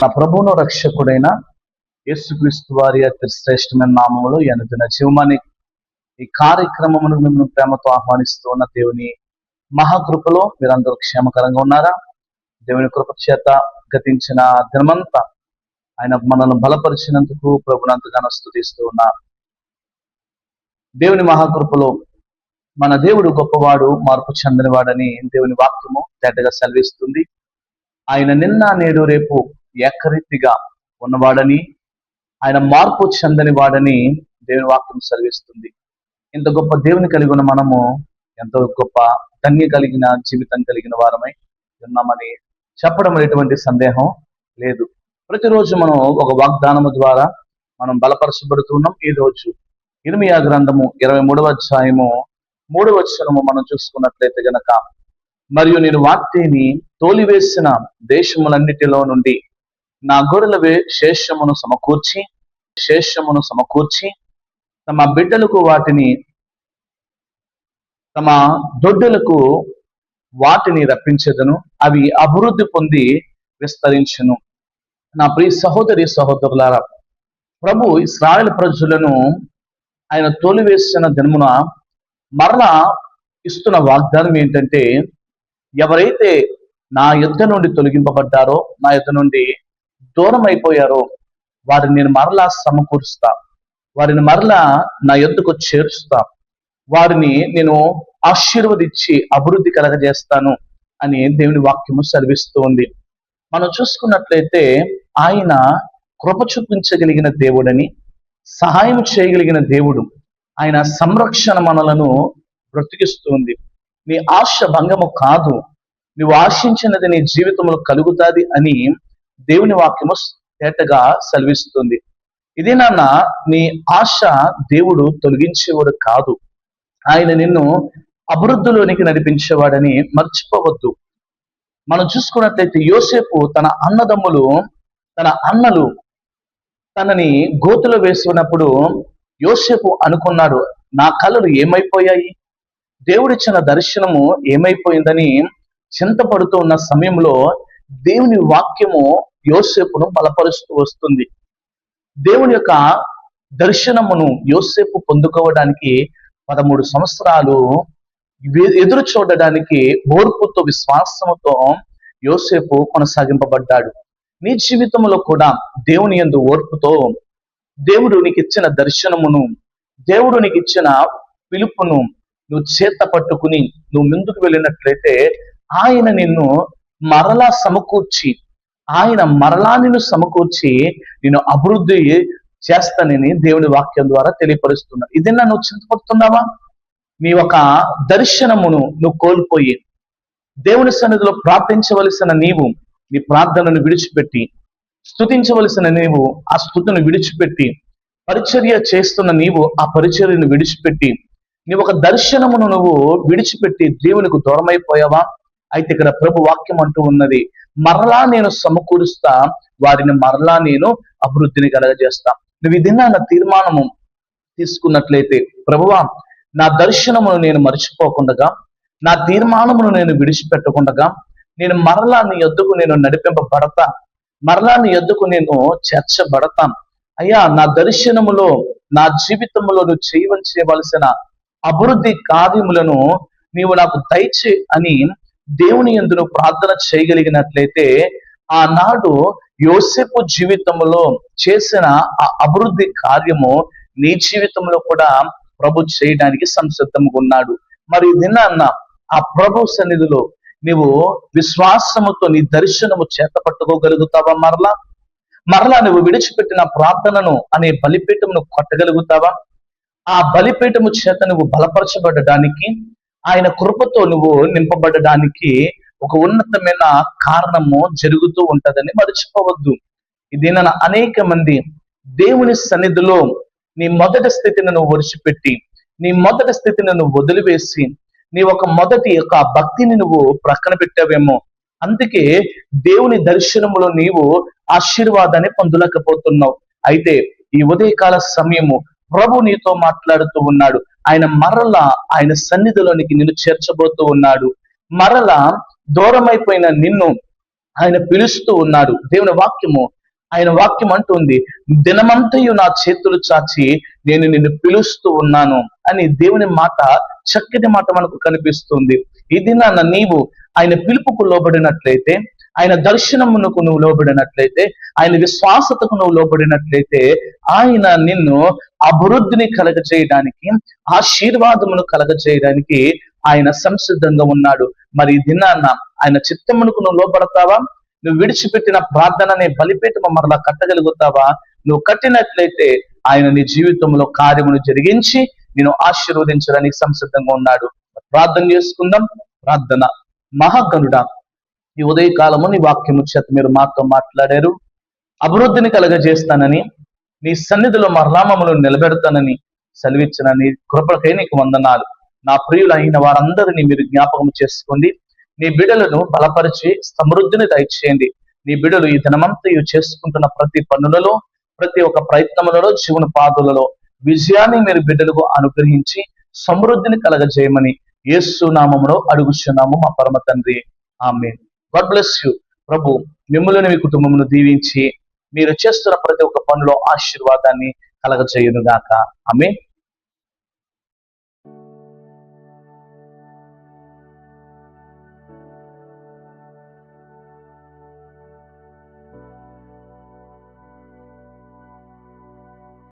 నా ప్రభువును రక్షకుడైన యేసుక్రీస్తు వారి అతి శ్రేష్టమైన నామములో ఎనుదిన జీవమాని ఈ కార్యక్రమమును మిమ్మల్ని ప్రేమతో ఆహ్వానిస్తూ ఉన్న దేవుని మహాకృపలో మీరందరూ క్షేమకరంగా ఉన్నారా? దేవుని కృప చేత గతించిన దినమంతా ఆయన మనల్ని బలపరిచినందుకు ప్రభునంతగానో స్తుతిస్తూ ఉన్నారు. దేవుని మహాకృపలో మన దేవుడు గొప్పవాడు, మార్పు చెందినవాడని దేవుని వాక్యము తేటగా సెలవిస్తుంది. ఆయన నిన్న నేడు రేపు ఏకరీతిగా ఉన్నవాడని, ఆయన మార్పు చెందని వాడని దేవుని వాక్యం సెలవిస్తుంది. ఇంత గొప్ప దేవుని కలిగి ఉన్న మనము ఎంతో గొప్ప ధన్య కలిగిన జీవితం కలిగిన వారమై ఉన్నామని చెప్పడం ఎటువంటి సందేహం లేదు. ప్రతిరోజు మనం ఒక వాగ్దానము ద్వారా మనం బలపరచబడుతున్నాం. ఈ రోజు ఇర్మియా గ్రంథము 23వ అధ్యాయము 3వ వచనము మనం చూసుకున్నట్లయితే గనక, మరియు నేను వాటిని తోలివేసిన దేశములన్నిటిలో నుండి నా గొర్రెల శేషమును సమకూర్చి తమ బిడ్డలకు తమ దొడ్డులకు వాటిని రప్పించెదను, అవి అభివృద్ధి పొంది విస్తరించును. నా ప్రియ సహోదరి సహోదరులారా, ప్రభు ఇశ్రాయేలు ప్రజలను ఆయన తోలివేసిన దినమున మరలా ఇస్తున్న వాగ్దానం ఏంటంటే, ఎవరైతే నా యుద్ధ నుండి తొలగింపబడ్డారో, నా యుద్ధ నుండి దూరం అయిపోయారో, వారిని నేను మరలా సమకూరుస్తా, వారిని మరలా నా యుద్ధకు చేర్చుతా, వారిని నేను ఆశీర్వదించి అభివృద్ధి కలగజేస్తాను అని దేవుని వాక్యము సెలవిస్తూ ఉంది. మనం చూసుకున్నట్లయితే ఆయన కృప చూపించగలిగిన దేవుడని, సహాయం చేయగలిగిన దేవుడు, ఆయన సంరక్షణ మనలను బ్రతికిస్తుంది. నీ ఆశ భంగము కాదు, నువ్వు ఆశించినది నీ జీవితంలో కలుగుతుంది అని దేవుని వాక్యము తేటగా సెలవిస్తుంది. ఇది నాన్న నీ ఆశ దేవుడు తొలగించేవాడు కాదు, ఆయన నిన్ను అభివృద్ధిలోనికి నడిపించేవాడని మర్చిపోవద్దు. మనం చూసుకున్నట్లయితే యోసేపు తన అన్నలు తనని గోతులో వేసుకున్నప్పుడు యోసేపు అనుకున్నాడు, నా కళలు ఏమైపోయాయి, దేవుడిచ్చిన దర్శనము ఏమైపోయిందని చింతపడుతూ ఉన్న సమయంలో దేవుని వాక్యము యోసేపును బలపరుస్తూ వస్తుంది. దేవుని యొక్క దర్శనమును యోసేపు పొందుకోవడానికి 13 సంవత్సరాలు ఎదురు చూడడానికి ఓర్పుతో విశ్వాసముతో యోసేపు కొనసాగింపబడ్డాడు. నీ జీవితంలో కూడా దేవుని యందు ఓర్పుతో, దేవుడు నీకు ఇచ్చిన దర్శనమును, దేవుడు నీకు ఇచ్చిన పిలుపును నువ్వు చేత పట్టుకుని నువ్వు ముందుకు వెళ్ళినట్లయితే ఆయన నిన్ను మరలా సమకూర్చి నిన్ను అభివృద్ధి చేస్తానని దేవుని వాక్యం ద్వారా తెలియపరుస్తున్నా. ఇదన్నా నువ్వు చింతపడుతున్నావా? నీ ఒక దర్శనమును నువ్వు కోల్పోయి దేవుని సన్నిధిలో ప్రార్థించవలసిన నీవు నీ ప్రార్థనను విడిచిపెట్టి, స్తుతించవలసిన నీవు ఆ స్తుతిని విడిచిపెట్టి, పరిచర్య చేస్తున్న నీవు ఆ పరిచర్యను విడిచిపెట్టి, నీ ఒక దర్శనమును నువ్వు విడిచిపెట్టి దేవునికి దూరమైపోయావా? అయితే ఇక్కడ ప్రభు వాక్యం అంటూ ఉన్నది, మరలా నేను సమకూరుస్తా, వారిని మరలా నేను అభివృద్ధిని కలగజేస్తా. నువ్వు ఇదిన్నా నా తీర్మానము తీసుకున్నట్లయితే, ప్రభువా నా దర్శనమును నేను మర్చిపోకుండా, నా తీర్మానమును నేను విడిచిపెట్టకుండా, నేను మరలా నీ యొద్దకు నేను నడిపింపబడతా, మరలా నీ యొద్దకు నేను చేర్చబడతా. అయ్యా నా దర్శనములో, నా జీవితంలో నువ్వు చేయవలసిన అభివృద్ధి కార్యములను నీవు నాకు దయచే అని దేవుని యందు నువ్వు ప్రార్థన చేయగలిగినట్లయితే, ఆనాడు యోసేపు జీవితంలో చేసిన ఆ అభివృద్ధి కార్యము నీ జీవితంలో కూడా ప్రభు చేయడానికి సంసిద్ధంగా ఉన్నాడు. మరి నిన్న ఆ ప్రభు సన్నిధిలో నీవు విశ్వాసముతో నీ దర్శనము చేత పట్టుకోగలుగుతావా? మరలా నువ్వు విడిచిపెట్టిన ప్రార్థనను అనే బలిపీఠమును కొట్టగలుగుతావా? ఆ బలిపీఠము చేత నువ్వు బలపరచబడడానికి, ఆయన కృపతో నువ్వు నింపబడడానికి ఒక ఉన్నతమైన కారణము జరుగుతూ ఉంటదని మర్చిపోవద్దు. ఇది నన్ను అనేక మంది దేవుని సన్నిధిలో నీ మొదటి స్థితిని నువ్వు విడిచిపెట్టి, నీ మొదటి స్థితిని నువ్వు వదిలివేసి, నీ ఒక మొదటి యొక్క భక్తిని నువ్వు ప్రక్కన పెట్టావేమో, అందుకే దేవుని దర్శనములో నీవు ఆశీర్వాదాన్ని పొందలేకపోతున్నావు. అయితే ఈ ఉదయకాల సమయము ప్రభు నీతో మాట్లాడుతూ ఉన్నాడు. ఆయన మరలా ఆయన సన్నిధిలోనికి నిన్ను చేర్చబోతూ ఉన్నాడు. మరలా దూరమైపోయిన నిన్ను ఆయన పిలుస్తూ ఉన్నాడు. ఆయన వాక్యం అంటుంది, దినమంతయు నా చేతులు చాచి నేను నిన్ను పిలుస్తూ ఉన్నాను అని దేవుని మాట, చక్కటి మాట మనకు కనిపిస్తుంది. ఈ దినాన నీవు ఆయన పిలుపుకు లోబడినట్లయితే, ఆయన దర్శనమునకు నువ్వు లోబడినట్లయితే, ఆయన విశ్వాసతకు నువ్వు లోబడినట్లయితే, ఆయన నిన్ను అభివృద్ధిని కలగజేయడానికి, ఆశీర్వాదమును కలగజేయడానికి ఆయన సంసిద్ధంగా ఉన్నాడు. మరి ఈ దినాన్న ఆయన చిత్తమునకు నువ్వు లోబడతావా? నువ్వు విడిచిపెట్టిన ప్రార్థన అనే బలిపీఠము మరలా కట్టగలుగుతావా? నువ్వు కట్టినట్లయితే ఆయన నీ జీవితంలో కార్యమును జరిగించి నేను ఆశీర్వదించడానికి సంసిద్ధంగా ఉన్నాడు. ప్రార్థన చేసుకుందాం. ప్రార్థన. మహాగణుడా, ఈ ఉదయకాలము నీ వాక్యము చేత మీరు మాతో మాట్లాడారు. అభివృద్ధిని కలగజేస్తానని, నీ సన్నిధిలో మరలా మమ్మల్ని నిలబెడతానని సెలవిచ్చిన నీ కృపకై నీకు వందనాలు. నా ప్రియులైన వారందరినీ మీరు జ్ఞాపకం చేసుకోండి. నీ బిడలను బలపరిచి సమృద్ధిని దయచేయండి. నీ బిడలు ఈ దినమంతయు చేసుకుంటున్న ప్రతి పనులలో, ప్రతి ఒక్క ప్రయత్నములలో, జీవన పాదులలో విజయాన్ని మీరు బిడ్డలకు అనుగ్రహించి సమృద్ధిని కలగజేయమని యేసు నామములో అడుగుచున్నాము మా పరమ తండ్రి. ఆమేన్. God bless you. ప్రభు మిమ్ములను, మీ కుటుంబమును దీవించి మీరు చేస్తున్న ప్రతి ఒక్క పనిలో ఆశీర్వాదాన్ని కలగజేయును గాక. ఆమేన్.